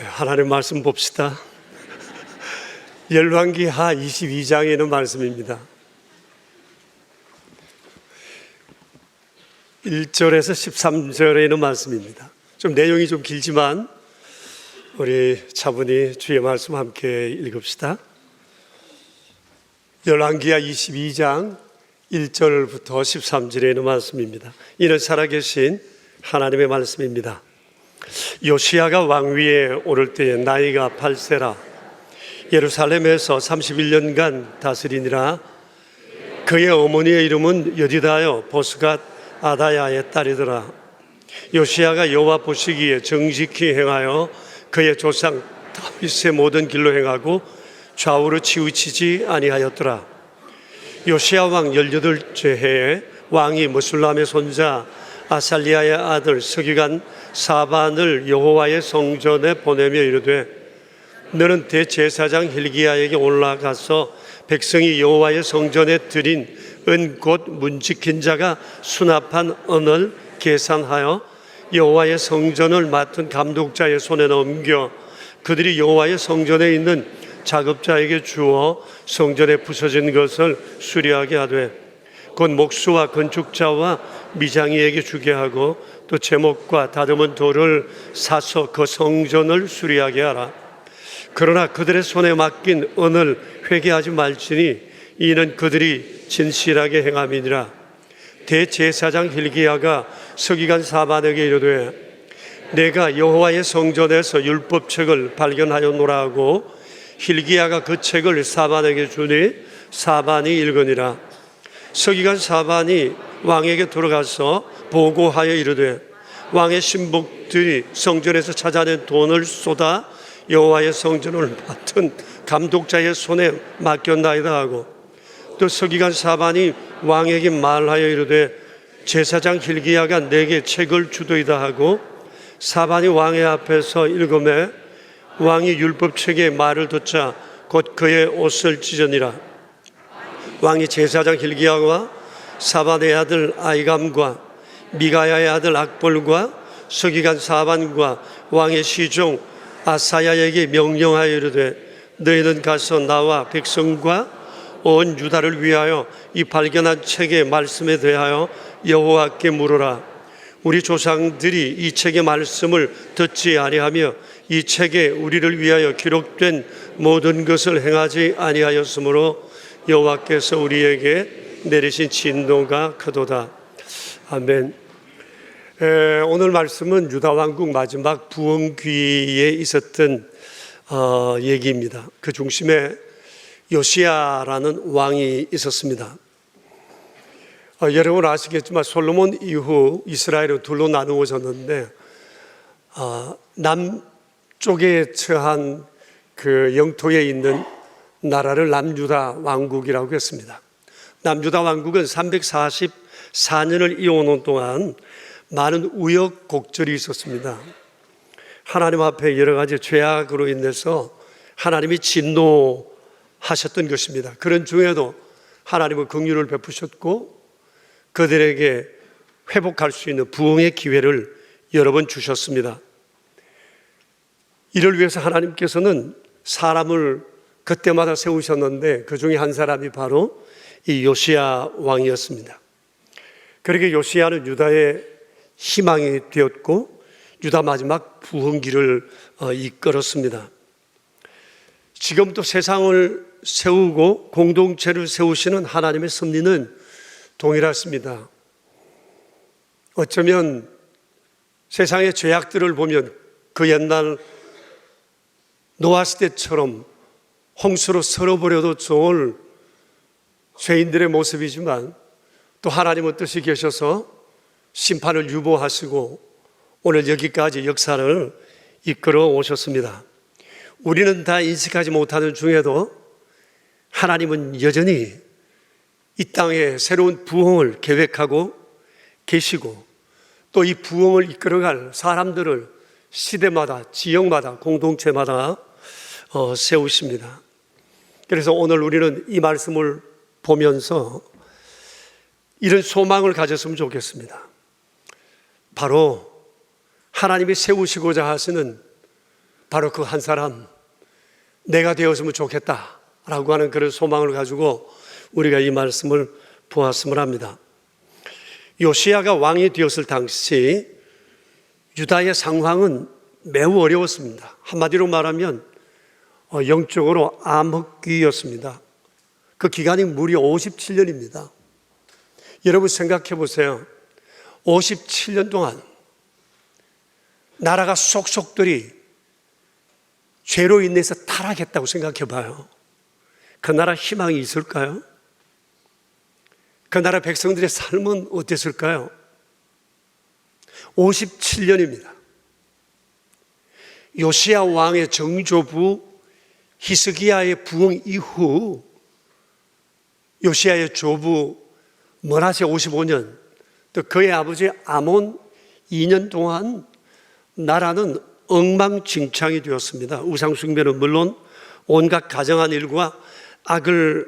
하나님 말씀 봅시다. 열왕기하 22장에 있는 말씀입니다. 1절에서 13절에 있는 말씀입니다. 좀 내용이 좀 길지만 우리 차분히 주의 말씀 함께 읽읍시다. 열왕기하 22장 1절부터 13절에 있는 말씀입니다. 이는 살아계신 하나님의 말씀입니다. 요시야가 왕위에 오를 때에 나이가 8세라 예루살렘에서 31년간 다스리니라. 그의 어머니의 이름은 여디다여 보스갓 아다야의 딸이더라. 요시야가 여호와 보시기에 정직히 행하여 그의 조상 다윗의 모든 길로 행하고 좌우로 치우치지 아니하였더라. 요시야 왕 18째 해에 왕이 머술람의 손자 아살리아의 아들 서기관 사반을 여호와의 성전에 보내며 이르되, 너는 대제사장 hil기야에게 올라가서 백성이 여호와의 성전에 드린 은 곧 문지킨 자가 수납한 은을 계산하여 여호와의 성전을 맡은 감독자의 손에 넘겨 그들이 여호와의 성전에 있는 작업자에게 주어 성전에 부서진 것을 수리하게 하되, 곧 목수와 건축자와 미장이에게 주게 하고 또 제목과 다듬은 돌을 사서 그 성전을 수리하게 하라. 그러나 그들의 손에 맡긴 은을 회개하지 말지니 이는 그들이 진실하게 행함이니라. 대제사장 hil기야가 서기관 사반에게 이르되, 내가 여호와의 성전에서 율법책을 발견하였노라 하고 hil기야가 그 책을 사반에게 주니 사반이 읽으니라. 서기관 사반이 왕에게 들어가서 보고하여 이르되, 왕의 신복들이 성전에서 찾아낸 돈을 쏟아 여호와의 성전을 맡은 감독자의 손에 맡겼나이다 하고, 또 서기관 사반이 왕에게 말하여 이르되, 제사장 hil기야가 내게 책을 주도이다 하고 사반이 왕의 앞에서 읽으매 왕이 율법책의 말을 듣자 곧 그의 옷을 찢으니라. 왕이 제사장 hil기야와 사반의 아들 아이감과 미가야의 아들 악볼과 서기관 사반과 왕의 시종 아사야에게 명령하여 이르되, 너희는 가서 나와 백성과 온 유다를 위하여 이 발견한 책의 말씀에 대하여 여호와께 물으라. 우리 조상들이 이 책의 말씀을 듣지 아니하며 이 책에 우리를 위하여 기록된 모든 것을 행하지 아니하였으므로 여호와께서 우리에게 내리신 진노가 크도다. 아멘. 오늘 말씀은 유다 왕국 마지막 부흥기에 있었던 얘기입니다. 그 중심에 요시야라는 왕이 있었습니다. 여러분 아시겠지만 솔로몬 이후 이스라엘은 둘로 나누어졌는데, 남쪽에 처한 그 영토에 있는 나라를 남유다 왕국이라고 했습니다. 남유다 왕국은 344년을 이어오는 동안 많은 우여곡절이 있었습니다. 하나님 앞에 여러 가지 죄악으로 인해서 하나님이 진노하셨던 것입니다. 그런 중에도 하나님은 긍휼을 베푸셨고 그들에게 회복할 수 있는 부흥의 기회를 여러 번 주셨습니다. 이를 위해서 하나님께서는 사람을 그때마다 세우셨는데 그 중에 한 사람이 바로 이 요시야 왕이었습니다. 그러게 요시야는 유다의 희망이 되었고 유다 마지막 부흥기를 이끌었습니다. 지금도 세상을 세우고 공동체를 세우시는 하나님의 섭리는 동일하십니다. 어쩌면 세상의 죄악들을 보면 그 옛날 노아 시대처럼 홍수로 썰어버려도 좋을 죄인들의 모습이지만 또 하나님은 뜻이 계셔서 심판을 유보하시고 오늘 여기까지 역사를 이끌어 오셨습니다. 우리는 다 인식하지 못하는 중에도 하나님은 여전히 이 땅에 새로운 부흥을 계획하고 계시고 또 이 부흥을 이끌어갈 사람들을 시대마다 지역마다 공동체마다 세우십니다. 그래서 오늘 우리는 이 말씀을 보면서 이런 소망을 가졌으면 좋겠습니다. 바로 하나님이 세우시고자 하시는 바로 그 한 사람, 내가 되었으면 좋겠다라고 하는 그런 소망을 가지고 우리가 이 말씀을 보았음을 합니다. 요시야가 왕이 되었을 당시 유다의 상황은 매우 어려웠습니다. 한마디로 말하면 영적으로 암흑기였습니다. 그 기간이 무려 57년입니다. 여러분 생각해 보세요. 57년 동안 나라가 속속들이 죄로 인해서 타락했다고 생각해 봐요. 그 나라 희망이 있을까요? 그 나라 백성들의 삶은 어땠을까요? 57년입니다. 요시야 왕의 정조부 히스기야의 부흥 이후 요시야의 조부 므낫세 55년, 또 그의 아버지 아몬 2년 동안 나라는 엉망진창이 되었습니다. 우상숭배는 물론 온갖 가정한 일과 악을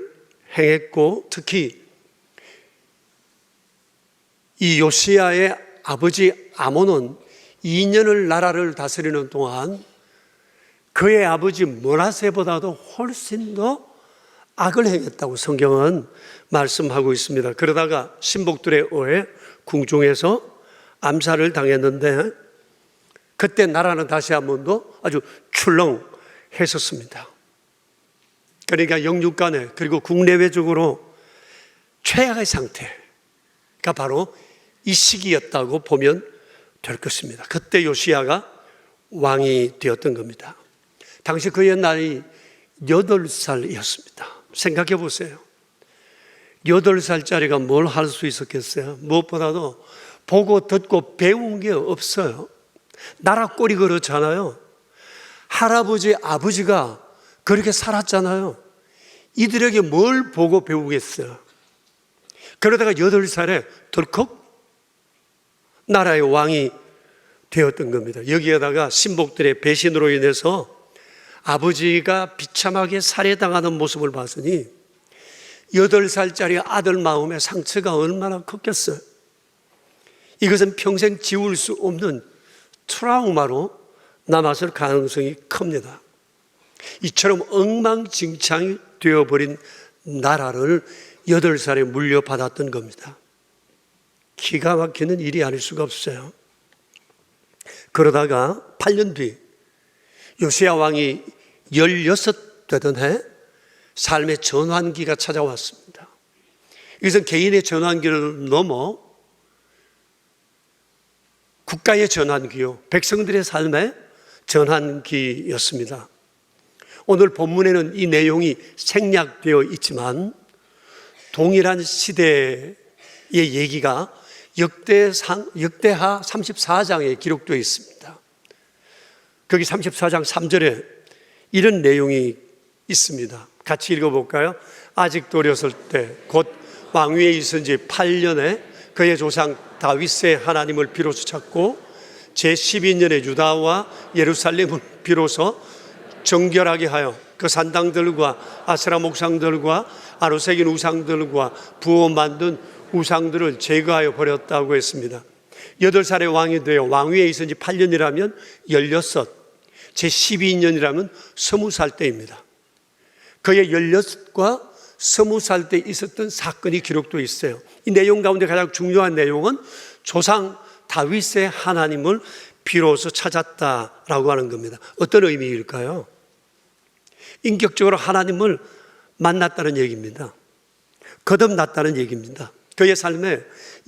행했고, 특히 이 요시야의 아버지 아몬은 2년을 나라를 다스리는 동안 그의 아버지 므낫세보다도 훨씬 더 악을 행했다고 성경은 말씀하고 있습니다. 그러다가 신복들에 의해 궁중에서 암살을 당했는데, 그때 나라는 다시 한 번 더 아주 출렁했었습니다. 그러니까 영육간에 그리고 국내외적으로 최악의 상태가 바로 이 시기였다고 보면 될 것입니다. 그때 요시야가 왕이 되었던 겁니다. 당시 그의 나이 8살이었습니다. 생각해 보세요. 8살짜리가 뭘 할 수 있었겠어요? 무엇보다도 보고 듣고 배운 게 없어요. 나라 꼴이 그렇잖아요. 할아버지, 아버지가 그렇게 살았잖아요. 이들에게 뭘 보고 배우겠어요? 그러다가 8살에 덜컥 나라의 왕이 되었던 겁니다. 여기에다가 신복들의 배신으로 인해서 아버지가 비참하게 살해당하는 모습을 봤으니 8살짜리 아들 마음의 상처가 얼마나 컸겠어요. 이것은 평생 지울 수 없는 트라우마로 남았을 가능성이 큽니다. 이처럼 엉망진창이 되어버린 나라를 8살에 물려받았던 겁니다. 기가 막히는 일이 아닐 수가 없어요. 그러다가 8년 뒤 요시야 왕이 16 되던 해 삶의 전환기가 찾아왔습니다. 이것은 개인의 전환기를 넘어 국가의 전환기요, 백성들의 삶의 전환기였습니다. 오늘 본문에는 이 내용이 생략되어 있지만 동일한 시대의 얘기가 역대하 34장에 기록되어 있습니다. 거기 34장 3절에 이런 내용이 있습니다. 같이 읽어볼까요? 아직도 어렸을 때 곧 왕위에 있은 지 8년에 그의 조상 다윗의 하나님을 비로소 찾고 제12년에 유다와 예루살렘을 비로소 정결하게 하여 그 산당들과 아세라 목상들과 아로새긴 우상들과 부어 만든 우상들을 제거하여 버렸다고 했습니다. 8살의 왕이 되어 왕위에 있은 지 8년이라면 16, 제12년이라면 20살 때입니다. 그의 16과 20살 때 있었던 사건이 기록되어 있어요. 이 내용 가운데 가장 중요한 내용은 조상 다윗의 하나님을 비로소 찾았다라고 하는 겁니다. 어떤 의미일까요? 인격적으로 하나님을 만났다는 얘기입니다. 거듭났다는 얘기입니다. 그의 삶에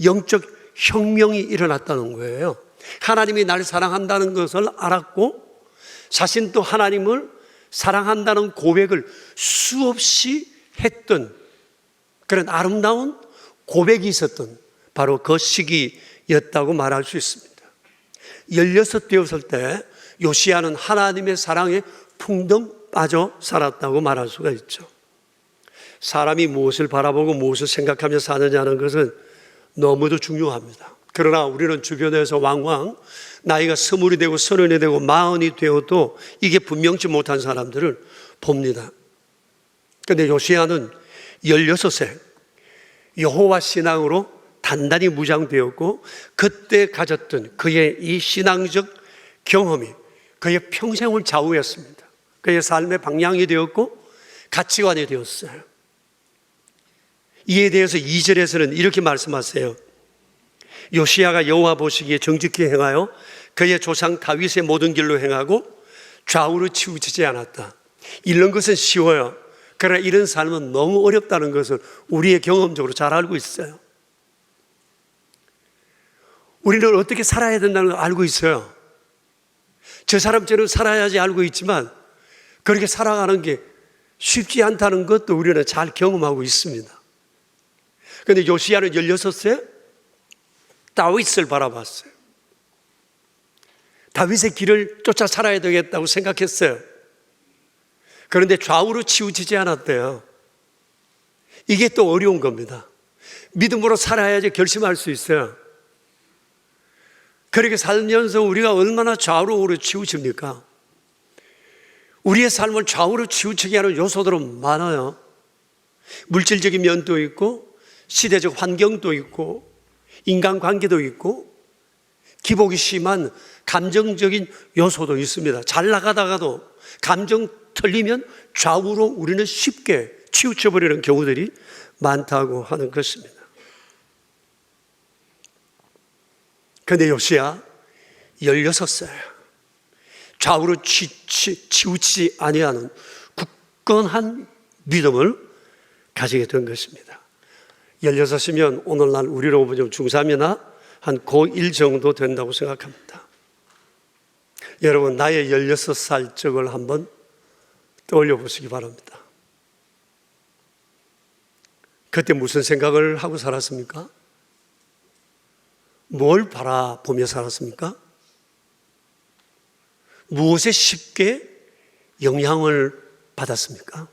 영적 혁명이 일어났다는 거예요. 하나님이 날 사랑한다는 것을 알았고 자신도 하나님을 사랑한다는 고백을 수없이 했던 그런 아름다운 고백이 있었던 바로 그 시기였다고 말할 수 있습니다. 16 되었을 때 요시야는 하나님의 사랑에 풍덩 빠져 살았다고 말할 수가 있죠. 사람이 무엇을 바라보고 무엇을 생각하며 사느냐는 것은 너무도 중요합니다. 그러나 우리는 주변에서 왕왕 나이가 20이 되고 30이 되고 40이 되어도 이게 분명치 못한 사람들을 봅니다. 그런데 요시야는 16세 여호와 신앙으로 단단히 무장되었고 그때 가졌던 그의 이 신앙적 경험이 그의 평생을 좌우했습니다. 그의 삶의 방향이 되었고 가치관이 되었어요. 이에 대해서 2절에서는 이렇게 말씀하세요. 요시야가 여호와 보시기에 정직히 행하여 그의 조상 다윗의 모든 길로 행하고 좌우로 치우치지 않았다. 이런 것은 쉬워요. 그러나 이런 삶은 너무 어렵다는 것을 우리의 경험적으로 잘 알고 있어요. 우리는 어떻게 살아야 된다는 걸 알고 있어요. 저 사람처럼 살아야지 알고 있지만 그렇게 살아가는 게 쉽지 않다는 것도 우리는 잘 경험하고 있습니다. 그런데 요시야는 16세 다윗을 바라봤어요. 다윗의 길을 쫓아 살아야 되겠다고 생각했어요. 그런데 좌우로 치우치지 않았대요. 이게 또 어려운 겁니다. 믿음으로 살아야지 결심할 수 있어요. 그렇게 살면서 우리가 얼마나 좌우로 치우칩니까? 우리의 삶을 좌우로 치우치게 하는 요소들은 많아요. 물질적인 면도 있고 시대적 환경도 있고 인간관계도 있고 기복이 심한 감정적인 요소도 있습니다. 잘 나가다가도 감정 틀리면 좌우로 우리는 쉽게 치우쳐버리는 경우들이 많다고 하는 것입니다. 그런데 요시야 16살 좌우로 치우치지 아니하는 굳건한 믿음을 가지게 된 것입니다. 16이면 오늘날 우리로 보면 중3이나 한 고1 정도 된다고 생각합니다. 여러분, 나의 16살 적을 한번 떠올려 보시기 바랍니다. 그때 무슨 생각을 하고 살았습니까? 뭘 바라보며 살았습니까? 무엇에 쉽게 영향을 받았습니까?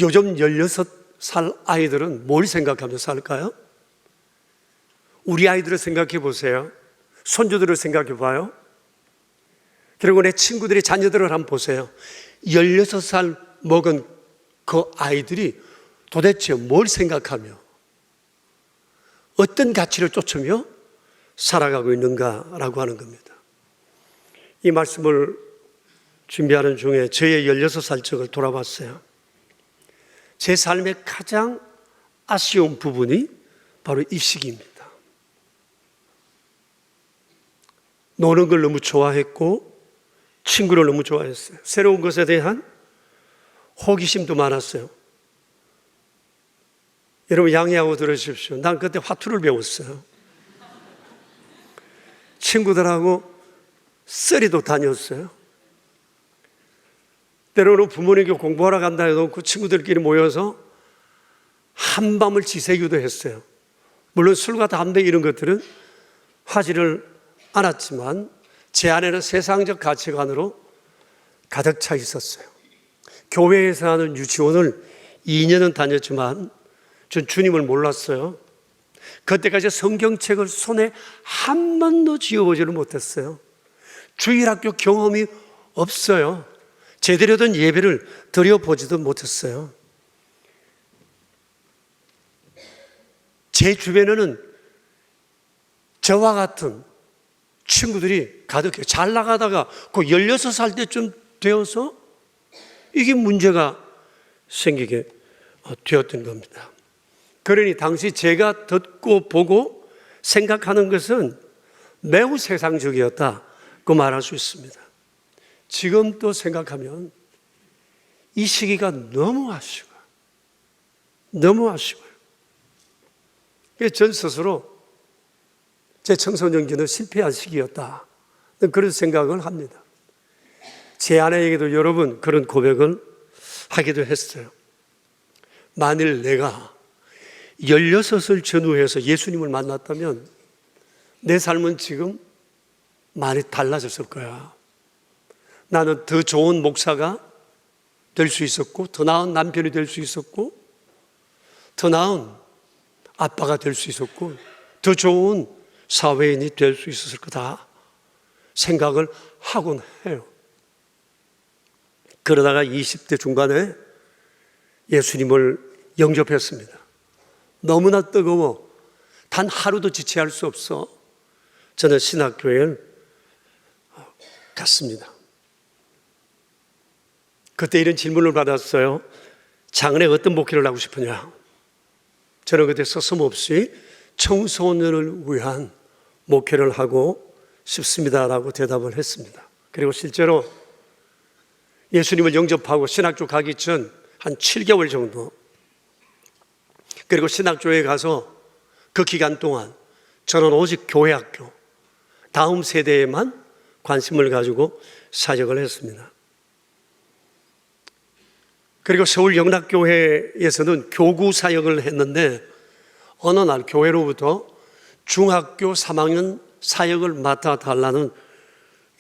요즘 16살 아이들은 뭘 생각하며 살까요? 우리 아이들을 생각해 보세요. 손주들을 생각해 봐요. 그리고 내 친구들의 자녀들을 한번 보세요. 16살 먹은 그 아이들이 도대체 뭘 생각하며 어떤 가치를 쫓으며 살아가고 있는가라고 하는 겁니다. 이 말씀을 준비하는 중에 저의 16살 적을 돌아봤어요. 제 삶의 가장 아쉬운 부분이 바로 이 시기입니다. 노는 걸 너무 좋아했고 친구를 너무 좋아했어요. 새로운 것에 대한 호기심도 많았어요. 여러분 양해하고 들으십시오. 난 그때 화투를 배웠어요. 친구들하고 쓰리도 다녔어요. 때로는 부모님께 공부하러 간다 해놓고 친구들끼리 모여서 한밤을 지새기도 했어요. 물론 술과 담배 이런 것들은 하지를 않았지만 제 안에는 세상적 가치관으로 가득 차 있었어요. 교회에서 하는 유치원을 2년은 다녔지만 전 주님을 몰랐어요. 그때까지 성경책을 손에 한 번도 쥐어보지를 못했어요. 주일학교 경험이 없어요. 제대로 된 예배를 드려보지도 못했어요. 제 주변에는 저와 같은 친구들이 가득해요. 잘 나가다가 그 16살 때쯤 되어서 이게 문제가 생기게 되었던 겁니다. 그러니 당시 제가 듣고 보고 생각하는 것은 매우 세상적이었다고 말할 수 있습니다. 지금 또 생각하면 이 시기가 너무 아쉬워요. 너무 아쉬워요. 전 스스로 제 청소년기는 실패한 시기였다. 그런 생각을 합니다. 제 아내에게도 여러 번 그런 고백을 하기도 했어요. 만일 내가 16을 전후해서 예수님을 만났다면 내 삶은 지금 많이 달라졌을 거야. 나는 더 좋은 목사가 될 수 있었고, 더 나은 남편이 될 수 있었고, 더 나은 아빠가 될 수 있었고, 더 좋은 사회인이 될 수 있었을 거다 생각을 하곤 해요. 그러다가 20대 중반에 예수님을 영접했습니다. 너무나 뜨거워 단 하루도 지체할 수 없어 저는 신학교에 갔습니다. 그때 이런 질문을 받았어요. 장래 어떤 목회를 하고 싶으냐? 저는 그때 서슴없이 청소년을 위한 목회를 하고 싶습니다라고 대답을 했습니다. 그리고 실제로 예수님을 영접하고 신학교 가기 전 한 7개월 정도, 그리고 신학교에 가서 그 기간 동안 저는 오직 교회 학교, 다음 세대에만 관심을 가지고 사역을 했습니다. 그리고 서울 영락교회에서는 교구 사역을 했는데 어느 날 교회로부터 중학교 3학년 사역을 맡아달라는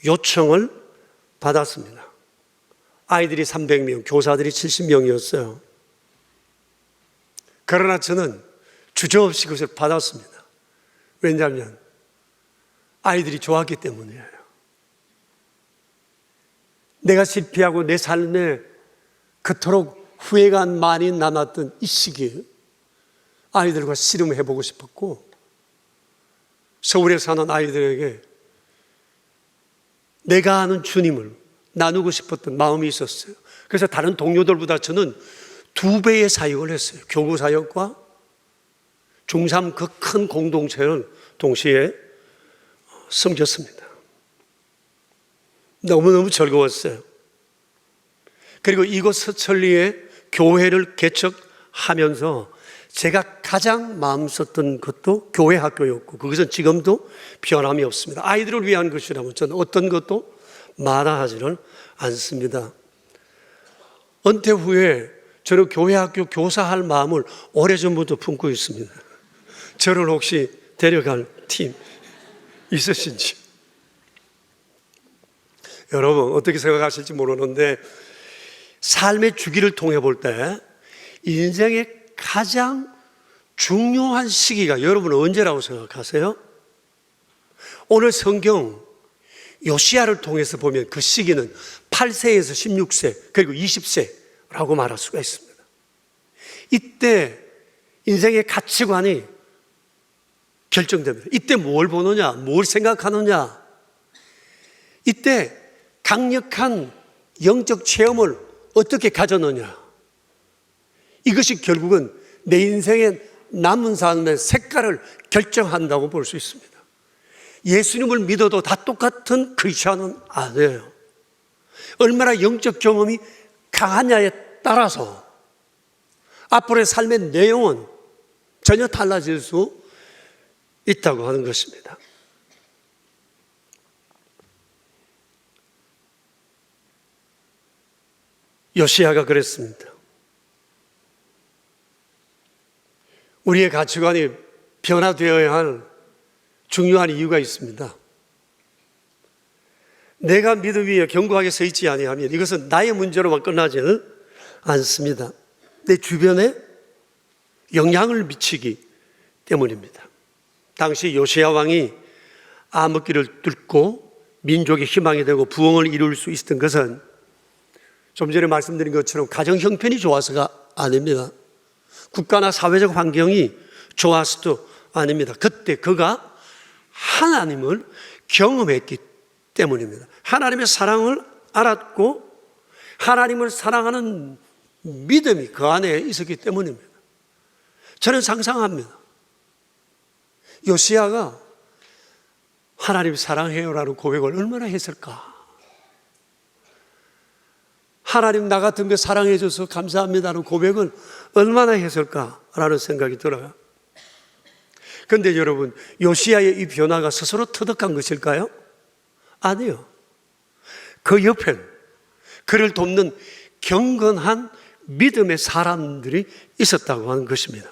요청을 받았습니다. 아이들이 300명, 교사들이 70명이었어요. 그러나 저는 주저없이 그것을 받았습니다. 왜냐하면 아이들이 좋았기 때문이에요. 내가 실패하고 내 삶에 그토록 후회가 많이 남았던 이 시기에 아이들과 씨름해보고 싶었고, 서울에 사는 아이들에게 내가 아는 주님을 나누고 싶었던 마음이 있었어요. 그래서 다른 동료들보다 저는 2배의 사역을 했어요. 교구 사역과 중3 그 큰 공동체를 동시에 섬겼습니다. 너무너무 즐거웠어요. 그리고 이곳 서천리에 교회를 개척하면서 제가 가장 마음 썼던 것도 교회 학교였고, 그것은 지금도 변함이 없습니다. 아이들을 위한 것이라면 저는 어떤 것도 마다하지는 않습니다. 은퇴 후에 저는 교회 학교 교사할 마음을 오래전부터 품고 있습니다. 저를 혹시 데려갈 팀 있으신지. 여러분 어떻게 생각하실지 모르는데, 삶의 주기를 통해 볼 때 인생의 가장 중요한 시기가 여러분은 언제라고 생각하세요? 오늘 성경 요시야를 통해서 보면 그 시기는 8세에서 16세 그리고 20세라고 말할 수가 있습니다. 이때 인생의 가치관이 결정됩니다. 이때 뭘 보느냐, 뭘 생각하느냐, 이때 강력한 영적 체험을 어떻게 가졌느냐, 이것이 결국은 내 인생의 남은 삶의 색깔을 결정한다고 볼 수 있습니다. 예수님을 믿어도 다 똑같은 크리스천은 아니에요. 얼마나 영적 경험이 강하냐에 따라서 앞으로의 삶의 내용은 전혀 달라질 수 있다고 하는 것입니다. 요시야가 그랬습니다. 우리의 가치관이 변화되어야 할 중요한 이유가 있습니다. 내가 믿음 위에 견고하게 서 있지 아니하면 이것은 나의 문제로만 끝나지는 않습니다. 내 주변에 영향을 미치기 때문입니다. 당시 요시야 왕이 암흑기를 뚫고 민족의 희망이 되고 부흥을 이룰 수 있었던 것은 좀 전에 말씀드린 것처럼 가정 형편이 좋아서가 아닙니다. 국가나 사회적 환경이 좋아서도 아닙니다. 그때 그가 하나님을 경험했기 때문입니다. 하나님의 사랑을 알았고 하나님을 사랑하는 믿음이 그 안에 있었기 때문입니다. 저는 상상합니다. 요시야가 하나님 사랑해요라는 고백을 얼마나 했을까? 하나님 나 같은 거 사랑해 줘서 감사합니다라는 고백을 얼마나 했을까라는 생각이 들어요. 그런데 여러분, 요시야의 이 변화가 스스로 터득한 것일까요? 아니요. 그 옆엔 그를 돕는 경건한 믿음의 사람들이 있었다고 하는 것입니다.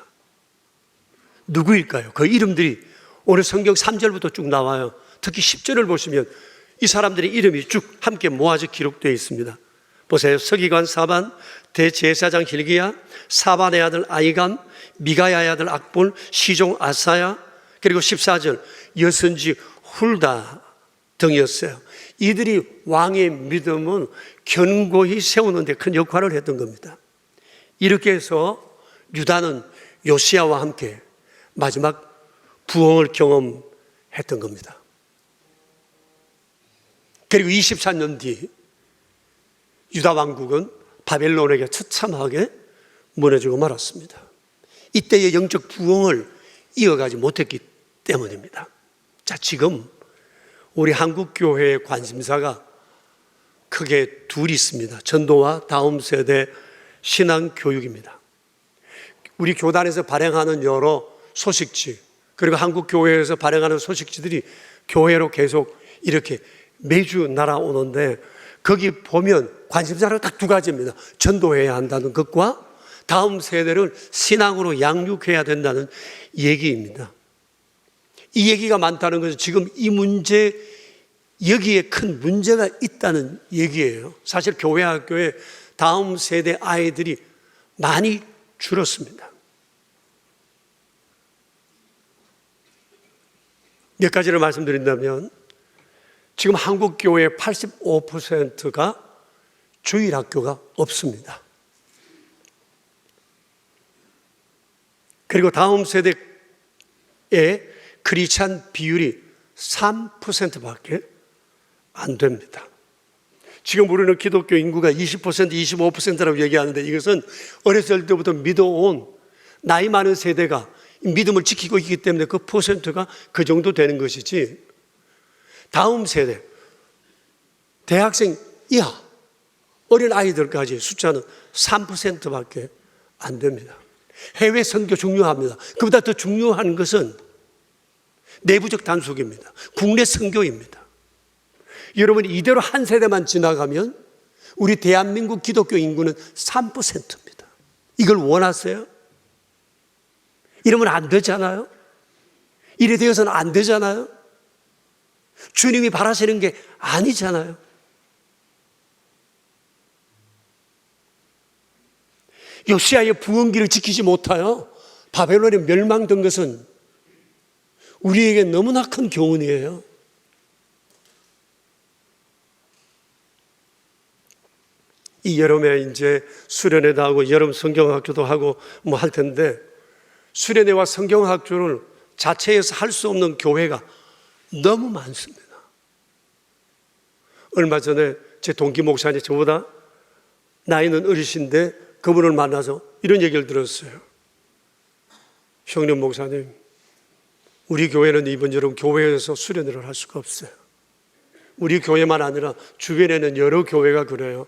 누구일까요? 그 이름들이 오늘 성경 3절부터 쭉 나와요. 특히 10절을 보시면 이 사람들의 이름이 쭉 함께 모아져 기록되어 있습니다. 보세요. 서기관 사반, 대제사장 hil기야, 사반의 아들 아이감, 미가야의 아들 악볼, 시종 아사야, 그리고 14절 여선지 훌다 등이었어요. 이들이 왕의 믿음은 견고히 세우는 데 큰 역할을 했던 겁니다. 이렇게 해서 유다는 요시야와 함께 마지막 부흥을 경험했던 겁니다. 그리고 24년 뒤 유다 왕국은 바벨론에게 처참하게 무너지고 말았습니다. 이때의 영적 부흥을 이어가지 못했기 때문입니다. 자, 지금 우리 한국 교회의 관심사가 크게 둘이 있습니다. 전도와 다음 세대 신앙 교육입니다. 우리 교단에서 발행하는 여러 소식지, 그리고 한국 교회에서 발행하는 소식지들이 교회로 계속 이렇게 매주 날아오는데, 거기 보면 관심사가 딱 두 가지입니다. 전도해야 한다는 것과 다음 세대를 신앙으로 양육해야 된다는 얘기입니다. 이 얘기가 많다는 것은 지금 이 문제, 여기에 큰 문제가 있다는 얘기예요. 사실 교회 학교에 다음 세대 아이들이 많이 줄었습니다. 몇 가지를 말씀드린다면, 지금 한국 교회의 85%가 주일 학교가 없습니다. 그리고 다음 세대의 크리스찬 비율이 3%밖에 안 됩니다. 지금 우리는 기독교 인구가 20%, 25%라고 얘기하는데, 이것은 어렸을 때부터 믿어온 나이 많은 세대가 믿음을 지키고 있기 때문에 그 퍼센트가 그 정도 되는 것이지, 다음 세대, 대학생 이하, 어린 아이들까지 숫자는 3%밖에 안 됩니다. 해외 선교 중요합니다. 그보다 더 중요한 것은 내부적 단속입니다. 국내 선교입니다. 여러분, 이대로 한 세대만 지나가면 우리 대한민국 기독교 인구는 3%입니다. 이걸 원하세요? 이러면 안 되잖아요. 이래 되어서는 안 되잖아요. 주님이 바라시는 게 아니잖아요. 요시아의 부흥기를 지키지 못하여 바벨론에 멸망된 것은 우리에게 너무나 큰 교훈이에요. 이 여름에 이제 수련회도 하고 여름 성경학교도 하고 뭐 할 텐데, 수련회와 성경학교를 자체에서 할 수 없는 교회가 너무 많습니다. 얼마 전에 제 동기 목사님, 저보다 나이는 어리신데 그분을 만나서 이런 얘기를 들었어요. 형님 목사님, 우리 교회는 이번 여름 교회에서 수련회를 할 수가 없어요. 우리 교회만 아니라 주변에는 여러 교회가 그래요.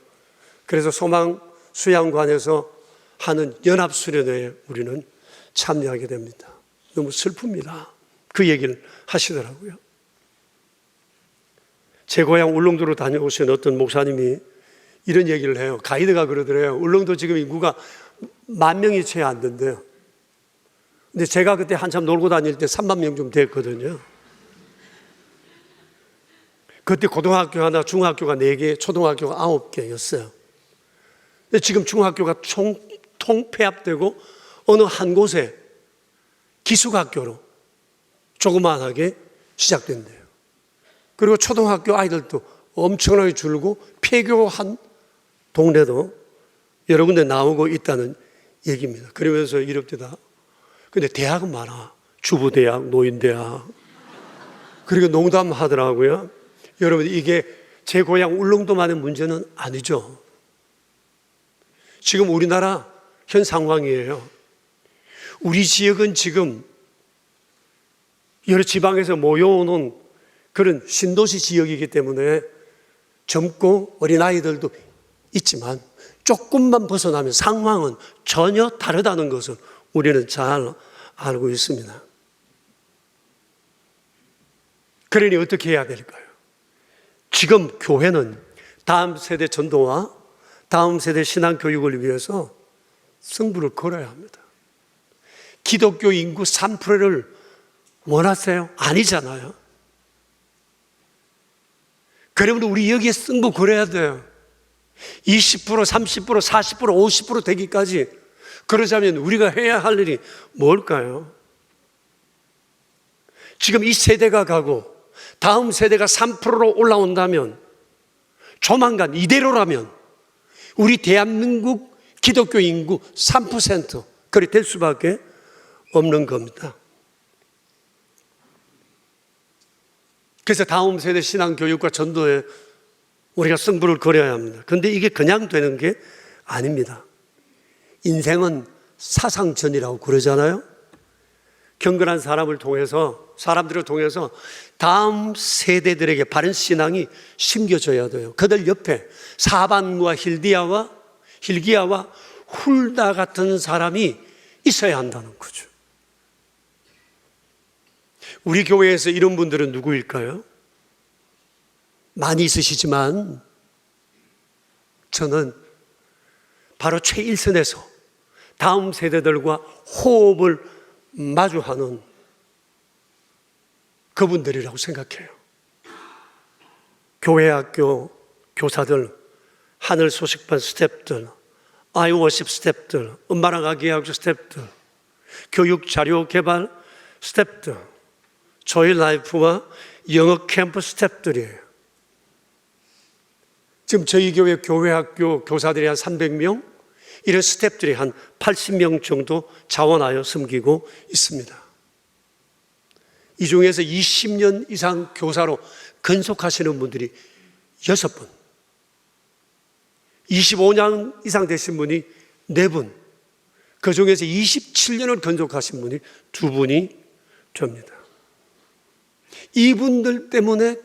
그래서 소망 수양관에서 하는 연합 수련회에 우리는 참여하게 됩니다. 너무 슬픕니다. 그 얘기를 하시더라고요. 제 고향 울릉도로 다녀오신 어떤 목사님이 이런 얘기를 해요. 가이드가 그러더래요. 울릉도 지금 인구가 10,000명이 채 안 된대요. 근데 제가 그때 한참 놀고 다닐 때 3만 명 좀 됐거든요. 그때 고등학교 하나, 중학교가 4개, 초등학교가 9개였어요. 근데 지금 중학교가 통폐합되고 어느 한 곳에 기숙학교로 조그만하게 시작된대요. 그리고 초등학교 아이들도 엄청나게 줄고 폐교한 동네도 여러 군데 나오고 있다는 얘기입니다. 그러면서 이럽니다. 근데 대학은 많아. 주부대학, 노인대학. 그리고 농담하더라고요. 여러분, 이게 제 고향 울릉도만의 문제는 아니죠. 지금 우리나라 현 상황이에요. 우리 지역은 지금 여러 지방에서 모여오는 그런 신도시 지역이기 때문에 젊고 어린아이들도 있지만 조금만 벗어나면 상황은 전혀 다르다는 것을 우리는 잘 알고 있습니다. 그러니 어떻게 해야 될까요? 지금 교회는 다음 세대 전도와 다음 세대 신앙 교육을 위해서 승부를 걸어야 합니다. 기독교 인구 3%를 원하세요? 아니잖아요. 그러면 우리 여기에 승부 걸어야 돼요. 20%, 30%, 40%, 50% 되기까지. 그러자면 우리가 해야 할 일이 뭘까요? 지금 이 세대가 가고 다음 세대가 3%로 올라온다면, 조만간 이대로라면 우리 대한민국 기독교 인구 3% 그리 될 수밖에 없는 겁니다. 그래서 다음 세대 신앙 교육과 전도에 우리가 승부를 걸어야 합니다. 그런데 이게 그냥 되는 게 아닙니다. 인생은 사상전이라고 그러잖아요. 경건한 사람들을 통해서 다음 세대들에게 바른 신앙이 심겨져야 돼요. 그들 옆에 사반과 hil기야와 훌다 같은 사람이 있어야 한다는 거죠. 우리 교회에서 이런 분들은 누구일까요? 많이 있으시지만 저는 바로 최일선에서 다음 세대들과 호흡을 마주하는 그분들이라고 생각해요. 교회 학교 교사들, 하늘 소식반 스태프들, 아이워십 스태프들, 음반학 악기학교 스태프들, 교육 자료 개발 스태프들, 조이 라이프와 영어 캠프 스태프들이에요. 지금 저희 교회 학교 교사들이 한 300명, 이런 스태프들이 한 80명 정도 자원하여 섬기고 있습니다. 이 중에서 20년 이상 교사로 근속하시는 분들이 6분, 25년 이상 되신 분이 4분, 그 중에서 27년을 근속하신 분이 2분이 됩니다. 이분들 때문에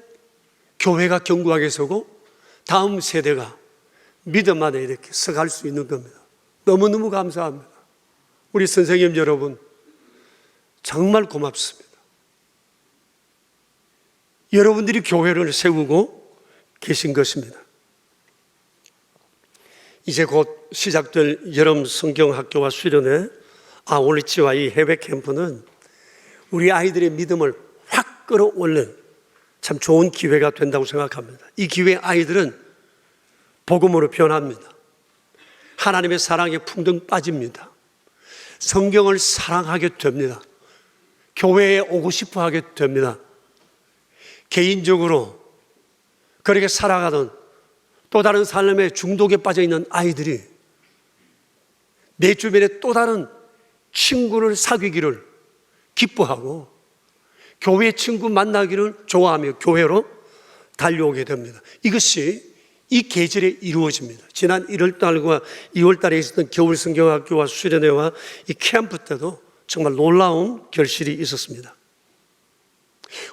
교회가 견고하게 서고 다음 세대가 믿음 안에 이렇게 서갈 수 있는 겁니다. 너무너무 감사합니다. 우리 선생님 여러분, 정말 고맙습니다. 여러분들이 교회를 세우고 계신 것입니다. 이제 곧 시작될 여름 성경학교와 수련회, 아울리치와 이 해외 캠프는 우리 아이들의 믿음을 확 끌어올리는 참 좋은 기회가 된다고 생각합니다. 이 기회에 아이들은 복음으로 변합니다. 하나님의 사랑에 풍덩 빠집니다. 성경을 사랑하게 됩니다. 교회에 오고 싶어 하게 됩니다. 개인적으로 그렇게 살아가던 또 다른 삶의 중독에 빠져 있는 아이들이 내 주변에 또 다른 친구를 사귀기를 기뻐하고 교회 친구 만나기를 좋아하며 교회로 달려오게 됩니다. 이것이 이 계절에 이루어집니다. 지난 1월달과 2월달에 있었던 겨울 성경학교와 수련회와 이 캠프 때도 정말 놀라운 결실이 있었습니다.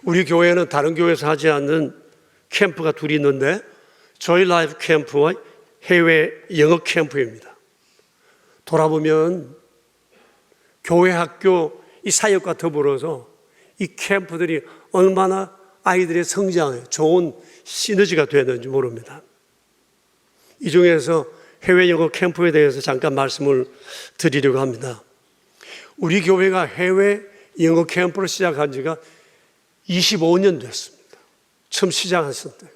우리 교회는 다른 교회에서 하지 않는 캠프가 둘이 있는데 조이 라이프 캠프와 해외 영어 캠프입니다. 돌아보면 교회 학교 이 사역과 더불어서 이 캠프들이 얼마나 아이들의 성장에 좋은 시너지가 되는지 모릅니다. 이 중에서 해외 영어 캠프에 대해서 잠깐 말씀을 드리려고 합니다. 우리 교회가 해외 영어 캠프를 시작한 지가 25년 됐습니다. 처음 시작했을 때가.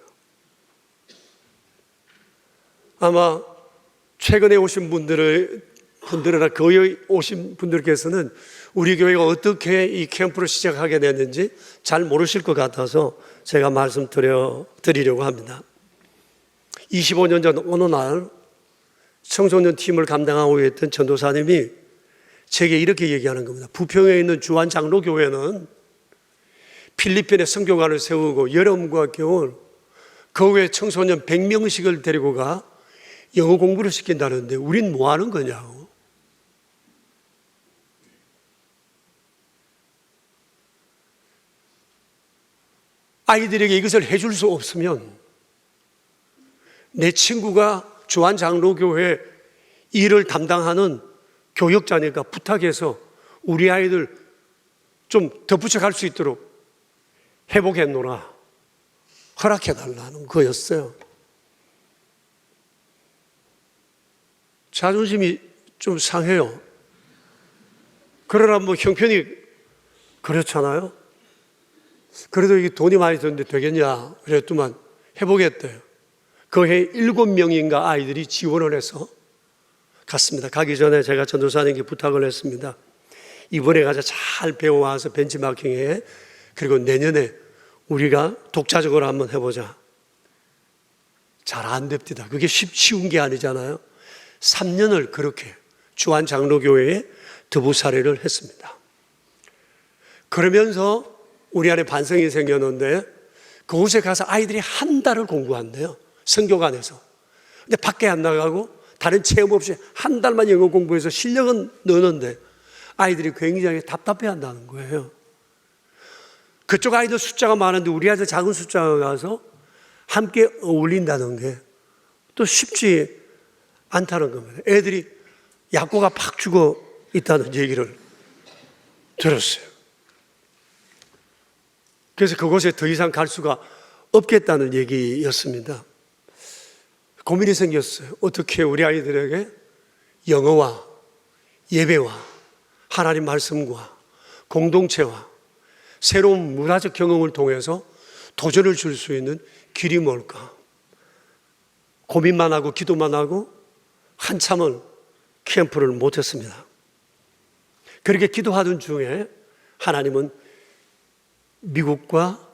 아마 최근에 오신 분들이나 거의 오신 분들께서는 우리 교회가 어떻게 이 캠프를 시작하게 됐는지 잘 모르실 것 같아서 제가 말씀드리려고 합니다. 25년 전 어느 날 청소년 팀을 감당하고 있던 전도사님이 제게 이렇게 얘기하는 겁니다. 부평에 있는 주안장로교회는 필리핀에 선교관을 세우고 여름과 겨울 그 외 청소년 100명씩을 데리고 가 영어 공부를 시킨다는데 우린 뭐 하는 거냐고. 아이들에게 이것을 해줄 수 없으면 내 친구가 주안장로교회 일을 담당하는 교역자니까 부탁해서 우리 아이들 좀 덧붙여 갈 수 있도록 해보겠노라 허락해달라는 거였어요. 자존심이 좀 상해요. 그러나 뭐 형편이 그렇잖아요. 그래도 이게 돈이 많이 드는데 되겠냐 그랬더만 해보겠대요. 그 해 7명인가 아이들이 지원을 해서 갔습니다. 가기 전에 제가 전도사님께 부탁을 했습니다. 이번에 가서 잘 배워와서 벤치마킹해, 그리고 내년에 우리가 독자적으로 한번 해보자. 잘 안 됩니다. 그게 쉬운 게 아니잖아요. 3년을 그렇게 주안장로교회에 드부사례를 했습니다. 그러면서 우리 안에 반성이 생겼는데 그곳에 가서 아이들이 한 달을 공부한대요. 선교관에서. 근데 밖에 안 나가고 다른 체험 없이 한 달만 영어 공부해서 실력은 느는데 아이들이 굉장히 답답해 한다는 거예요. 그쪽 아이들 숫자가 많은데 우리 아이들 작은 숫자가 가서 함께 어울린다는 게 또 쉽지 않다는 겁니다. 애들이 약고가 팍 죽어 있다는 얘기를 들었어요. 그래서 그곳에 더 이상 갈 수가 없겠다는 얘기였습니다. 고민이 생겼어요. 어떻게 우리 아이들에게 영어와 예배와 하나님 말씀과 공동체와 새로운 문화적 경험을 통해서 도전을 줄 수 있는 길이 뭘까? 고민만 하고 기도만 하고 한참을 캠프를 못했습니다. 그렇게 기도하던 중에 하나님은 미국과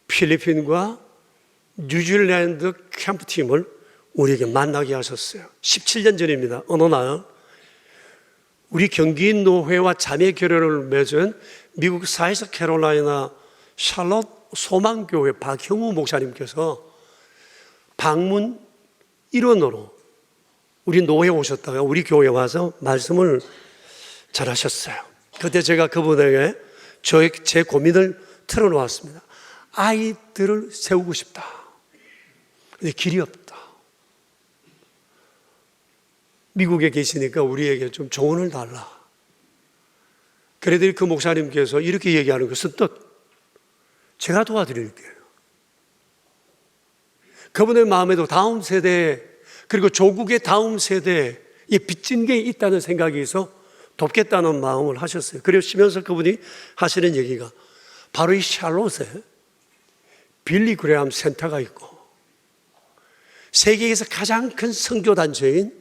필리핀과 뉴질랜드 캠프팀을 우리에게 만나게 하셨어요. 17년 전입니다. 어느 날 우리 경기인 노회와 자매 결연을 맺은 미국 사이스 캐롤라이나 샬롯 소망교회 박형우 목사님께서 방문 일원으로 우리 노회에 오셨다가 우리 교회에 와서 말씀을 잘하셨어요. 그때 제가 그분에게 제 고민을 털어놓았습니다. 아이들을 세우고 싶다. 근데 길이 없다. 미국에 계시니까 우리에게 좀 조언을 달라. 그래도 그 목사님께서 이렇게 얘기하는 것은 뜻, 제가 도와드릴게요. 그분의 마음에도 다음 세대 그리고 조국의 다음 세대에 빚진 게 있다는 생각이 있어 돕겠다는 마음을 하셨어요. 그러시면서 그분이 하시는 얘기가 바로 이 샬롯에 빌리 그레함 센터가 있고 세계에서 가장 큰 선교단체인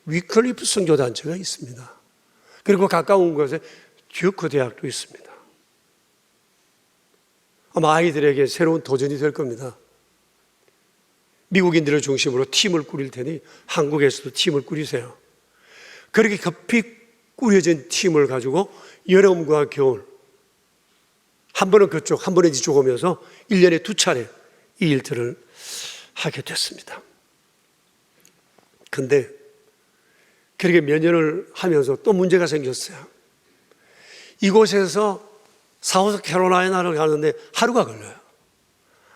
위클리프 선교단체가 있습니다. 그리고 가까운 곳에 듀크 대학도 있습니다. 아마 아이들에게 새로운 도전이 될 겁니다. 미국인들을 중심으로 팀을 꾸릴 테니 한국에서도 팀을 꾸리세요. 그렇게 급히 꾸려진 팀을 가지고 여름과 겨울 한 번은 그쪽 한 번은 이쪽 오면서 1년에 2차례 이 일들을 하게 됐습니다. 근데 그렇게 몇 년을 하면서 또 문제가 생겼어요. 이곳에서 사우스 캐롤라이나를 가는데 하루가 걸려요.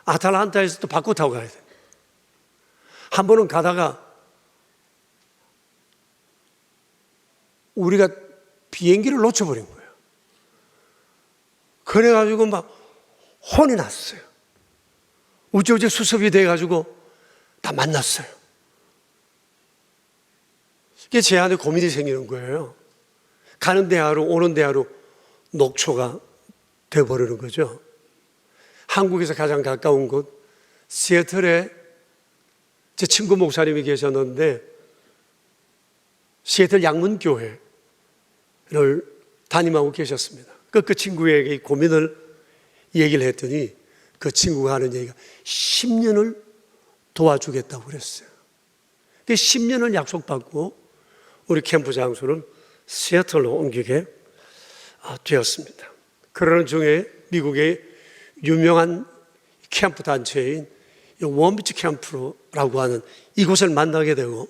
아틀란타에서 또 바꿔 타고 가야 돼요. 한 번은 가다가 우리가 비행기를 놓쳐버린 거예요. 그래가지고 막 혼이 났어요. 우쩌우쩌 수습이 돼가지고 다 만났어요. 이게 제 안에 고민이 생기는 거예요. 가는 데 하루, 오는 데 하루 녹초가 되어버리는 거죠. 한국에서 가장 가까운 곳 시애틀에 제 친구 목사님이 계셨는데 시애틀 양문교회를 담임하고 계셨습니다. 그 친구에게 고민을 얘기를 했더니 그 친구가 하는 얘기가 10년을 도와주겠다고 그랬어요. 10년을 약속받고 우리 캠프 장소를 시애틀로 옮기게 되었습니다. 그러는 중에 미국의 유명한 캠프 단체인 원비치 캠프라고 하는 이곳을 만나게 되고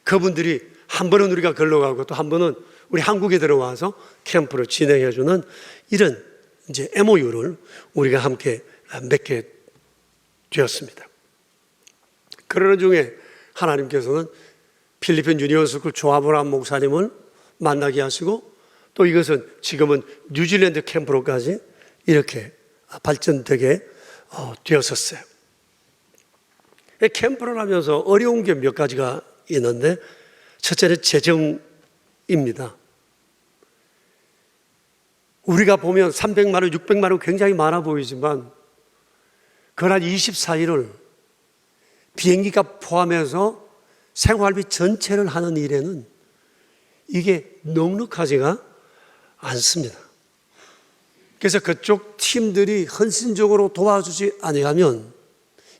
그분들이 한 번은 우리가 걸러가고 또 한 번은 우리 한국에 들어와서 캠프를 진행해주는 이런 이제 MOU를 우리가 함께 맺게 되었습니다. 그러는 중에 하나님께서는 필리핀 유니온스쿨 조아브람 목사님을 만나게 하시고 또 이것은 지금은 뉴질랜드 캠프로까지 이렇게 발전되게 되었었어요. 캠프를 하면서 어려운 게 몇 가지가 있는데 첫째는 재정입니다. 우리가 보면 300만 원, 600만 원 굉장히 많아 보이지만 그날 24일을 비행기값 포함해서 생활비 전체를 하는 일에는 이게 넉넉하지가 않습니다. 그래서 그쪽 팀들이 헌신적으로 도와주지 아니하면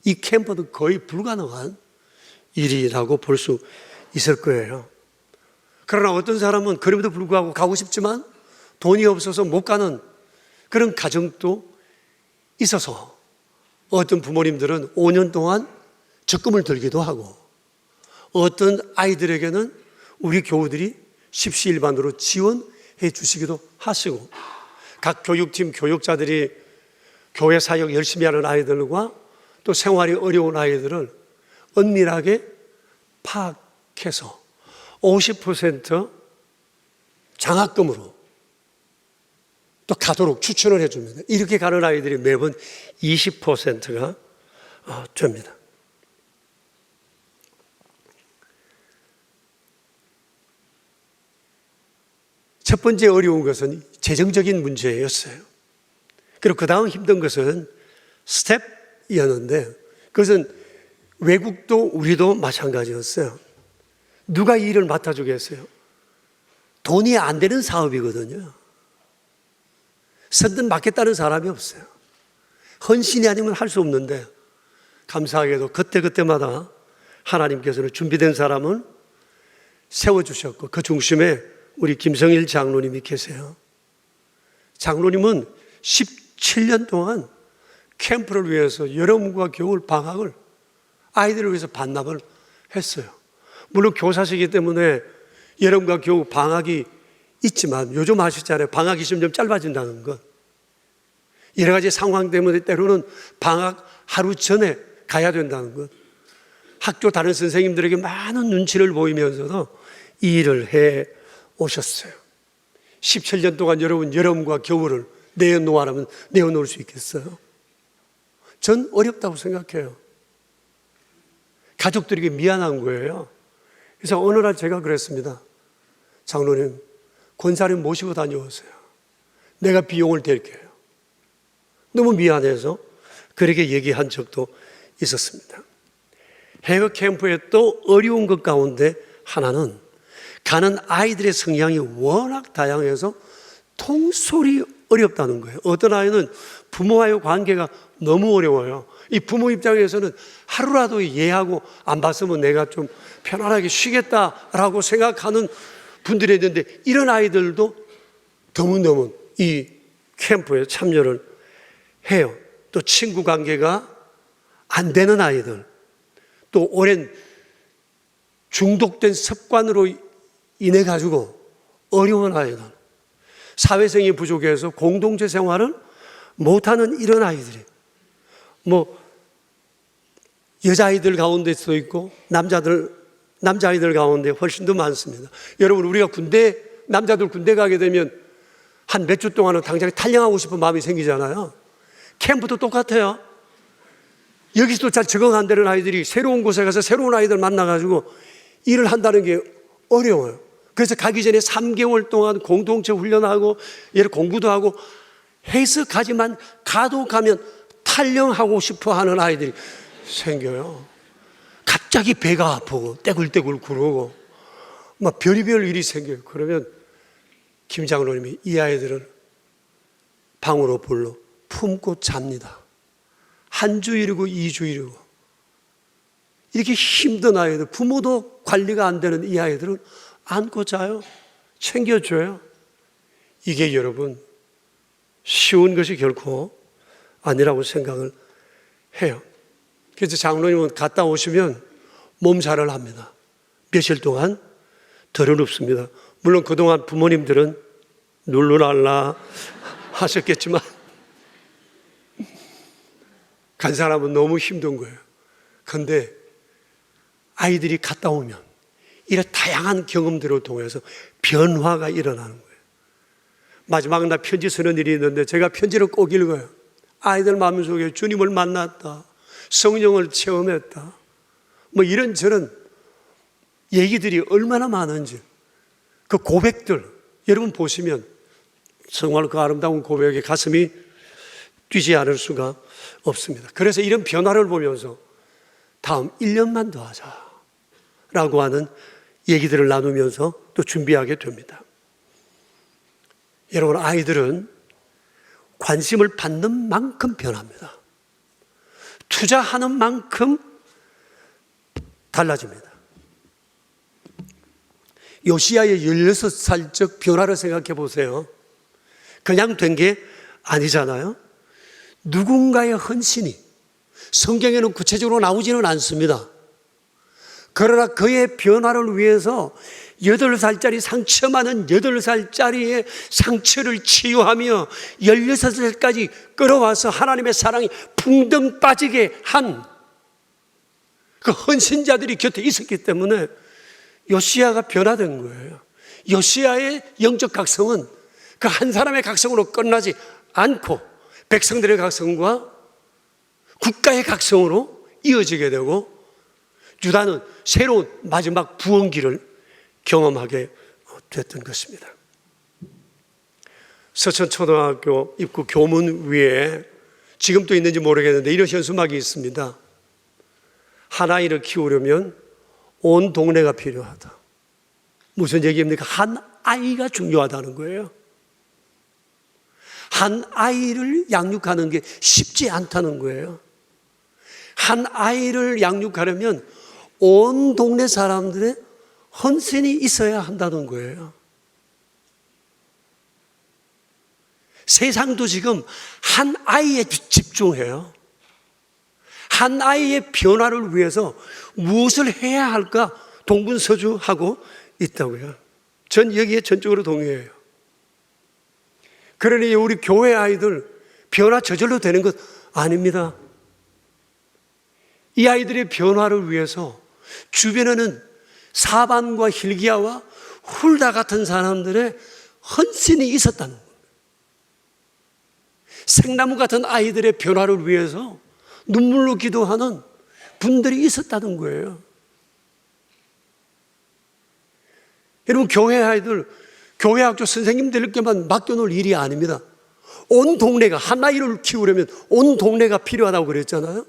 이 캠프는 거의 불가능한 일이라고 볼 수 있을 거예요. 그러나 어떤 사람은 그럼에도 불구하고 가고 싶지만 돈이 없어서 못 가는 그런 가정도 있어서 어떤 부모님들은 5년 동안 적금을 들기도 하고, 어떤 아이들에게는 우리 교우들이 십시일반으로 지원해 주시기도 하시고, 각 교육팀 교육자들이 교회 사역 열심히 하는 아이들과 또 생활이 어려운 아이들을 은밀하게 파악해서 50% 장학금으로 또 가도록 추천을 해줍니다. 이렇게 가는 아이들이 매번 20%가 됩니다. 첫 번째 어려운 것은 재정적인 문제였어요. 그리고 그 다음 힘든 것은 스텝이었는데, 그것은 외국도 우리도 마찬가지였어요. 누가 이 일을 맡아주겠어요? 돈이 안 되는 사업이거든요. 선뜻 맡겠다는 사람이 없어요. 헌신이 아니면 할 수 없는데, 감사하게도 그때그때마다 하나님께서는 준비된 사람은 세워주셨고, 그 중심에 우리 김성일 장로님이 계세요. 장로님은 17년 동안 캠프를 위해서 여름과 겨울 방학을 아이들을 위해서 반납을 했어요. 물론 교사시기 때문에 여름과 겨울 방학이 있지만, 요즘 아시잖아요. 방학이 좀 짧아진다는 것. 여러 가지 상황 때문에 때로는 방학 하루 전에 가야 된다는 것. 학교 다른 선생님들에게 많은 눈치를 보이면서도 이 일을 해 오셨어요. 17년 동안 여러분 여름과 겨울을 내어놓으라면 내어놓을 수 있겠어요? 전 어렵다고 생각해요. 가족들에게 미안한 거예요. 그래서 어느 날 제가 그랬습니다. 장로님, 권사님 모시고 다녀오세요. 내가 비용을 댈게요. 너무 미안해서 그렇게 얘기한 적도 있었습니다. 해외 캠프에 또 어려운 것 가운데 하나는 가는 아이들의 성향이 워낙 다양해서 통솔이 어렵다는 거예요. 어떤 아이는 부모와의 관계가 너무 어려워요. 이 부모 입장에서는 하루라도 얘하고 안 봤으면 내가 좀 편안하게 쉬겠다라고 생각하는 분들이 있는데, 이런 아이들도 너무너무 이 캠프에 참여를 해요. 또 친구 관계가 안 되는 아이들, 또 오랜 중독된 습관으로 인해 가지고 어려운 아이들, 사회성이 부족해서 공동체 생활을 못하는 이런 아이들이 여자아이들 가운데도 있고 남자아이들 가운데 훨씬 더 많습니다. 여러분, 우리가 남자들 군대 가게 되면 한 몇 주 동안은 당장 탈영하고 싶은 마음이 생기잖아요. 캠프도 똑같아요. 여기서도 잘 적응 안 되는 아이들이 새로운 곳에 가서 새로운 아이들 만나가지고 일을 한다는 게 어려워요. 그래서 가기 전에 3개월 동안 공동체 훈련하고 공부도 하고 해서 가지만, 가면 탈영하고 싶어 하는 아이들이 생겨요. 갑자기 배가 아프고 떼굴떼굴 구르고 막 별의별 일이 생겨요. 그러면 김 장로님이 이 아이들을 방으로 불러 품고 잡니다. 한 주일이고 2주일이고 이렇게 힘든 아이들, 부모도 관리가 안 되는 이 아이들은 안고 자요. 챙겨줘요. 이게 여러분 쉬운 것이 결코 아니라고 생각을 해요. 그래서 장로님은 갔다 오시면 몸살을 합니다. 며칠 동안 덜어 눕습니다. 물론 그동안 부모님들은 룰루랄라 하셨겠지만 간 사람은 너무 힘든 거예요. 그런데 아이들이 갔다 오면 이런 다양한 경험들을 통해서 변화가 일어나는 거예요. 마지막 날 편지 쓰는 일이 있는데 제가 편지를 꼭 읽어요. 아이들 마음속에 주님을 만났다, 성령을 체험했다, 이런저런 얘기들이 얼마나 많은지, 그 고백들 여러분 보시면 정말 그 아름다운 고백에 가슴이 뛰지 않을 수가 없습니다. 그래서 이런 변화를 보면서 다음 1년만 더 하자라고 하는 얘기들을 나누면서 또 준비하게 됩니다. 여러분, 아이들은 관심을 받는 만큼 변합니다. 투자하는 만큼 달라집니다. 요시야의 16살적 변화를 생각해 보세요. 그냥 된 게 아니잖아요. 누군가의 헌신이, 성경에는 구체적으로 나오지는 않습니다. 그러나 그의 변화를 위해서 8살짜리 상처 많은 8살짜리의 상처를 치유하며 16살까지 끌어와서 하나님의 사랑이 풍덩 빠지게 한 그 헌신자들이 곁에 있었기 때문에 요시야가 변화된 거예요. 요시야의 영적 각성은 그 한 사람의 각성으로 끝나지 않고 백성들의 각성과 국가의 각성으로 이어지게 되고 유다는 새로운 마지막 부흥기를 경험하게 됐던 것입니다. 서천초등학교 입구 교문 위에 지금 또 있는지 모르겠는데 이런 현수막이 있습니다. 한 아이를 키우려면 온 동네가 필요하다. 무슨 얘기입니까? 한 아이가 중요하다는 거예요. 한 아이를 양육하는 게 쉽지 않다는 거예요. 한 아이를 양육하려면 온 동네 사람들의 헌신이 있어야 한다는 거예요. 세상도 지금 한 아이에 집중해요. 한 아이의 변화를 위해서 무엇을 해야 할까 동분서주하고 있다고요. 전 여기에 전적으로 동의해요. 그러니 우리 교회 아이들 변화 저절로 되는 것 아닙니다. 이 아이들의 변화를 위해서 주변에는 사반과 hil기야와 훌다 같은 사람들의 헌신이 있었다는 겁니다. 생나무 같은 아이들의 변화를 위해서 눈물로 기도하는 분들이 있었다는 거예요. 여러분, 교회 아이들, 교회 학교 선생님들께만 맡겨놓을 일이 아닙니다. 온 동네가, 한 아이를 키우려면 온 동네가 필요하다고 그랬잖아요.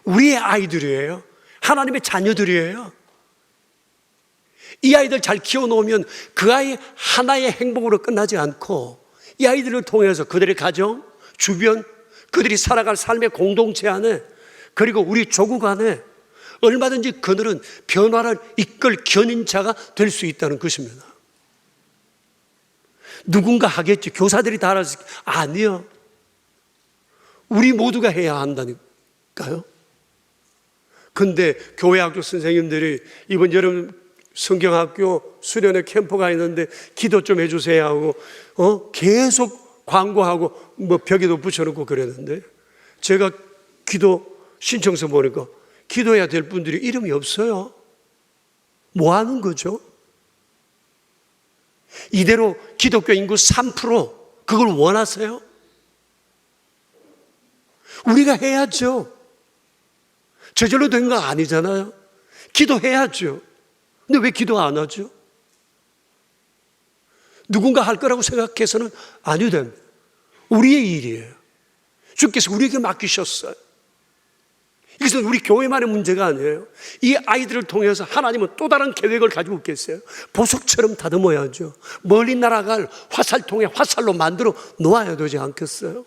우리의 아이들이에요. 하나님의 자녀들이에요. 이 아이들 잘 키워놓으면 그 아이 하나의 행복으로 끝나지 않고 이 아이들을 통해서 그들의 가정, 주변, 그들이 살아갈 삶의 공동체 안에 그리고 우리 조국 안에 얼마든지 그들은 변화를 이끌 견인자가 될 수 있다는 것입니다. 누군가 하겠지. 교사들이 다 알아서. 아니요. 우리 모두가 해야 한다니까요. 근데 교회 학교 선생님들이 이번 여름 성경학교 수련회 캠프가 있는데 기도 좀 해주세요 하고 계속 광고하고 뭐 벽에도 붙여놓고 그랬는데 제가 기도 신청서 보니까 기도해야 될 분들이 이름이 없어요. 뭐 하는 거죠? 이대로 기독교 인구 3% 그걸 원하세요? 우리가 해야죠. 저절로 된 거 아니잖아요. 기도해야죠. 근데 왜 기도 안 하죠? 누군가 할 거라고 생각해서는 아니 됩니다. 우리의 일이에요. 주께서 우리에게 맡기셨어요. 이것은 우리 교회만의 문제가 아니에요. 이 아이들을 통해서 하나님은 또 다른 계획을 가지고 계세요. 보석처럼 다듬어야죠. 멀리 날아갈 화살통에 화살로 만들어 놓아야 되지 않겠어요?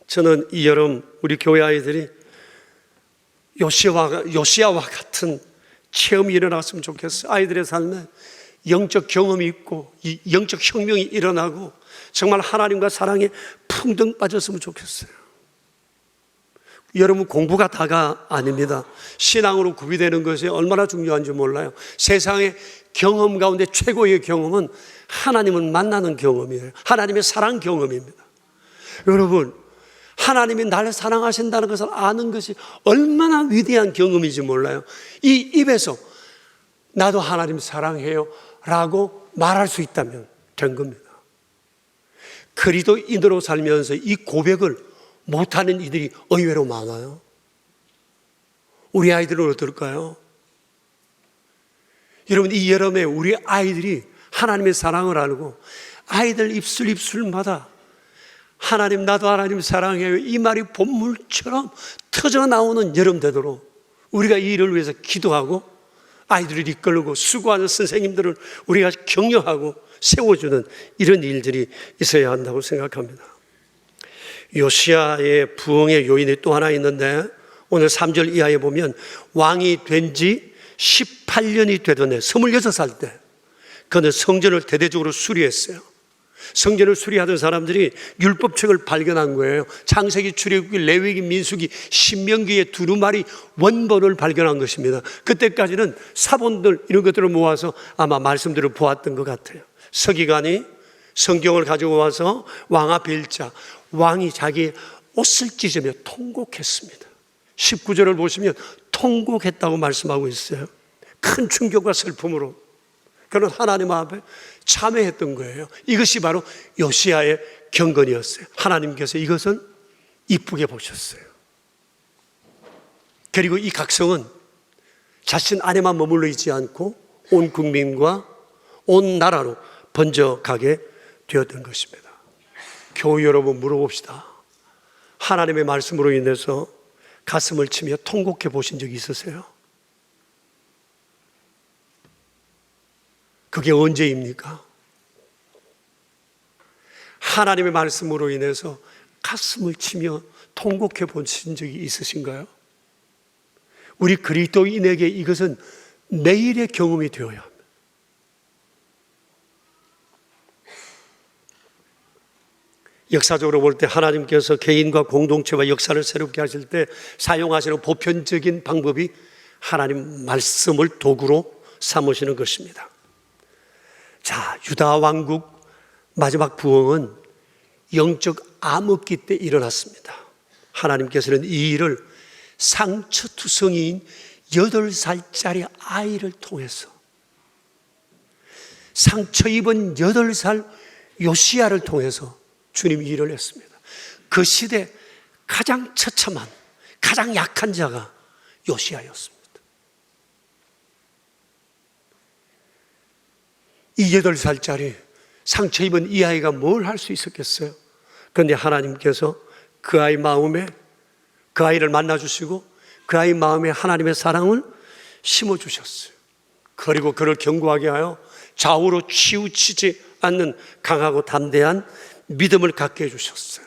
저는 이 여름 우리 교회 아이들이 요시야와 같은 체험이 일어났으면 좋겠어요. 아이들의 삶에 영적 경험이 있고 이 영적 혁명이 일어나고 정말 하나님과 사랑에 풍덩 빠졌으면 좋겠어요. 여러분, 공부가 다가 아닙니다. 신앙으로 구비되는 것이 얼마나 중요한지 몰라요. 세상의 경험 가운데 최고의 경험은 하나님을 만나는 경험이에요. 하나님의 사랑 경험입니다. 여러분, 하나님이 나를 사랑하신다는 것을 아는 것이 얼마나 위대한 경험인지 몰라요. 이 입에서 나도 하나님 사랑해요 라고 말할 수 있다면 된 겁니다. 그리스도인으로 살면서 이 고백을 못하는 이들이 의외로 많아요. 우리 아이들은 어떨까요? 여러분, 이 여름에 우리 아이들이 하나님의 사랑을 알고 아이들 입술마다 하나님, 나도 하나님 사랑해요 이 말이 봇물처럼 터져나오는 여름 되도록 우리가 이 일을 위해서 기도하고 아이들을 이끌고 수고하는 선생님들을 우리가 격려하고 세워주는 이런 일들이 있어야 한다고 생각합니다. 요시야의 부흥의 요인이 또 하나 있는데 오늘 3절 이하에 보면 왕이 된 지 18년이 되던 해 26살 때 그는 성전을 대대적으로 수리했어요. 성전을 수리하던 사람들이 율법책을 발견한 거예요. 창세기, 출애굽기, 레위기, 민수기, 신명기의 두루마리 원본을 발견한 것입니다. 그때까지는 사본들 이런 것들을 모아서 아마 말씀들을 보았던 것 같아요. 서기관이 성경을 가지고 와서 왕 앞에 읽자 왕이 자기 옷을 찢으며 통곡했습니다. 19절을 보시면 통곡했다고 말씀하고 있어요. 큰 충격과 슬픔으로 그는 하나님 앞에 참회했던 거예요. 이것이 바로 요시야의 경건이었어요. 하나님께서 이것은 이쁘게 보셨어요. 그리고 이 각성은 자신 안에만 머물러 있지 않고 온 국민과 온 나라로 번져가게 되었던 것입니다. 교우 여러분, 물어봅시다. 하나님의 말씀으로 인해서 가슴을 치며 통곡해 보신 적이 있으세요? 그게 언제입니까? 하나님의 말씀으로 인해서 가슴을 치며 통곡해 보신 적이 있으신가요? 우리 그리스도인에게 이것은 매일의 경험이 되어야 합니다. 역사적으로 볼 때 하나님께서 개인과 공동체와 역사를 새롭게 하실 때 사용하시는 보편적인 방법이 하나님 말씀을 도구로 삼으시는 것입니다. 자, 유다 왕국 마지막 부흥은 영적 암흑기 때 일어났습니다. 하나님께서는 이 일을 상처투성이인 8살짜리 아이를 통해서 상처 입은 8살 요시야를 통해서 주님이 일을 했습니다. 그 시대 가장 처참한, 가장 약한 자가 요시야였습니다. 이 8살짜리 상처 입은 이 아이가 뭘 할 수 있었겠어요? 그런데 하나님께서 그 아이 마음에, 그 아이를 만나주시고 그 아이 마음에 하나님의 사랑을 심어주셨어요. 그리고 그를 견고하게 하여 좌우로 치우치지 않는 강하고 담대한 믿음을 갖게 해주셨어요.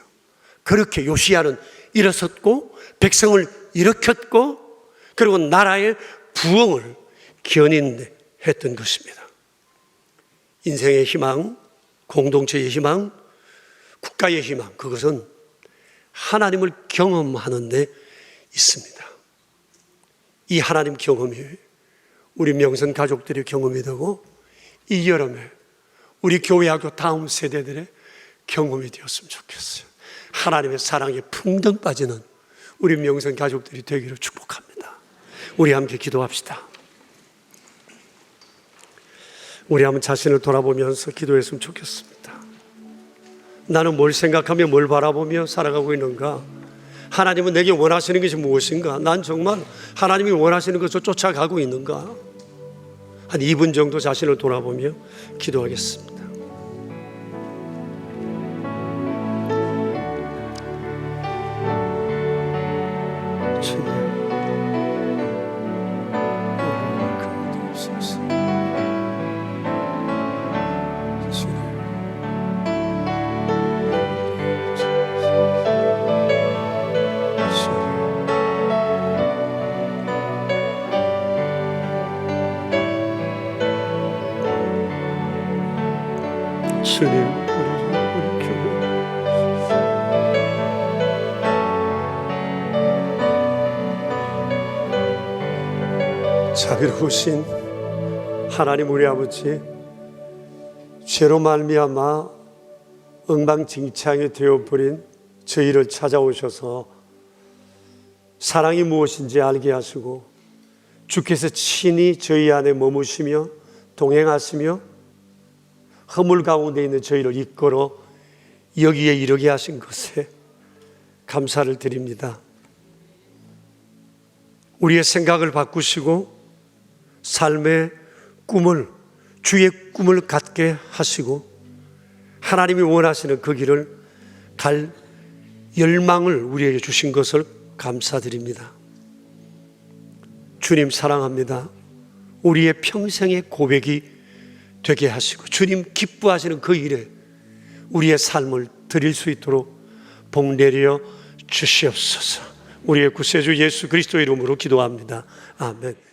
그렇게 요시야는 일어섰고 백성을 일으켰고 그리고 나라의 부흥을 견인했던 것입니다. 인생의 희망, 공동체의 희망, 국가의 희망, 그것은 하나님을 경험하는 데 있습니다. 이 하나님 경험이 우리 명선 가족들의 경험이 되고 이 여름에 우리 교회하고 다음 세대들의 경험이 되었으면 좋겠어요. 하나님의 사랑에 풍덩 빠지는 우리 명선 가족들이 되기를 축복합니다. 우리 함께 기도합시다. 우리 한번 자신을 돌아보면서 기도했으면 좋겠습니다. 나는 뭘 생각하며 뭘 바라보며 살아가고 있는가? 하나님은 내게 원하시는 것이 무엇인가? 난 정말 하나님이 원하시는 것을 쫓아가고 있는가? 한 2분 정도 자신을 돌아보며 기도하겠습니다. 주님, 우리 교회 자비로우신 하나님 우리 아버지, 죄로 말미암아 엉망진창이 되어버린 저희를 찾아오셔서 사랑이 무엇인지 알게 하시고 주께서 친히 저희 안에 머무시며 동행하시며 허물 가운데 있는 저희를 이끌어 여기에 이르게 하신 것에 감사를 드립니다. 우리의 생각을 바꾸시고 삶의 꿈을, 주의 꿈을 갖게 하시고 하나님이 원하시는 그 길을 갈 열망을 우리에게 주신 것을 감사드립니다. 주님 사랑합니다. 우리의 평생의 고백이 되게 하시고 주님 기뻐하시는 그 일에 우리의 삶을 드릴 수 있도록 복 내려 주시옵소서. 우리의 구세주 예수 그리스도 이름으로 기도합니다. 아멘.